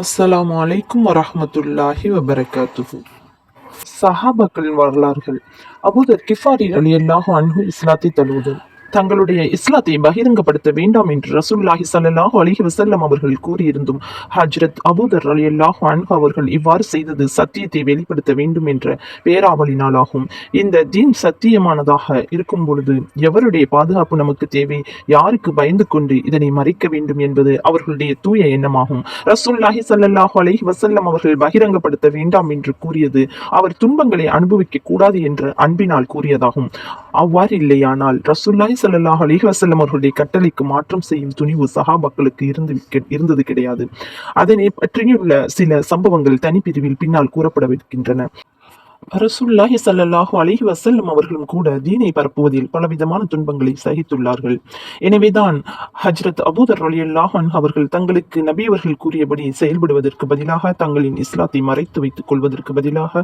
அஸ்ஸலாமு அலைக்கும் வரஹ்மத்துல்லாஹி வபரகாத்துஹு. சஹாபாக்களின் வரலாறுகள். அபூதர் கிஃபாரி ரலியல்லாஹு அன்ஹு இஸ்லாத்தை தழுவுதல். தங்களுடைய இஸ்லாத்தை பகிரங்கப்படுத்த வேண்டாம் என்று ரசூலுல்லாஹி ஸல்லல்லாஹு அலைஹி வஸல்லம் அவர்கள் கூறியிருந்தும் ஹஜ்ரத் அபூதர் ரலியல்லாஹு அன்ஹு அவர்கள் இவ்வாறு செய்தது சத்தியத்தை வெளிப்படுத்த வேண்டும் என்ற பேராவலினாலாகும். இந்த தீன் சத்தியமானதாக இருக்கும் பொழுது எவருடைய பாதுகாப்பு நமக்கு தேவை, யாருக்கு பயந்து கொண்டு இதனை மறைக்க வேண்டும் என்பது அவர்களுடைய தூய எண்ணமாகும். ரசூலுல்லாஹி ஸல்லல்லாஹு அலைஹி வஸல்லம் அவர்கள் பகிரங்கப்படுத்த வேண்டாம் என்று கூறியது அவர் துன்பங்களை அனுபவிக்க கூடாது என்ற அன்பினால் கூறியதாகும். அவ்வாறு இல்லையானால் ரசூலுல்லாஹி ஸல்லல்லாஹு அலைஹி வஸல்லம் அவர்களுடைய கட்டளைக்கு மாற்றம் செய்யும் துணிவு சஹாபாக்களுக்கு இருந்தது கிடையாது. அதனை பற்றியுள்ள சில சம்பவங்கள் தனிப்பிரிவில் பின்னால் கூறப்படவிருக்கின்றன. ரசூலுல்லாஹி ஸல்லல்லாஹு அலைஹி வஸல்லம் அவர்களும் கூட தீனை பரப்புவதில் பலவிதமான துன்பங்களை சகித்துள்ளார்கள். எனவேதான் ஹஜ்ரத் அபூதர் ரலியல்லாஹு அன்ஹு அவர்கள் தங்களுக்கு நபி அவர்கள் கூறியபடி செயல்படுவதற்கு பதிலாக, தங்களின் இஸ்லாத்தை மறைத்து வைத்துக் கொள்வதற்கு பதிலாக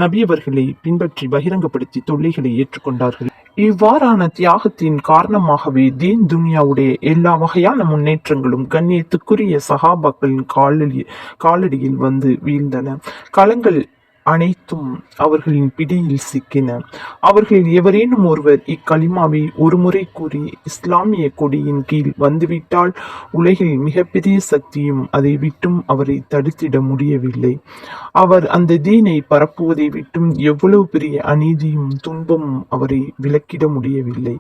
நபி அவர்களை பின்பற்றி பகிரங்கப்படுத்தி தொல்லைகளை ஏற்றுக்கொண்டார்கள். இவ்வாறான தியாகத்தின் காரணமாகவே தீன் துனியாவுடைய எல்லா வகையான முன்னேற்றங்களும் கண்ணியத்துக்குரிய சஹாபாக்களின் காலடியில் வந்து வீழ்ந்தன. களங்கள் அனைத்தும் அவர்களின் பிடியில் சிக்கின. அவர்களில் எவரேனும் ஒருவர் இக்கலிமாவை ஒருமுறை கூறி இஸ்லாமிய கொடியின் கீழ் வந்துவிட்டால் உலகில் மிகப்பெரிய சக்தியும் அதை விட்டும் அவரை தடுத்திட முடியவில்லை. அவர் அந்த தீனை பரப்புவதை விட்டும் எவ்வளவு பெரிய அநீதியும் துன்பமும் அவரை விலக்கிட முடியவில்லை.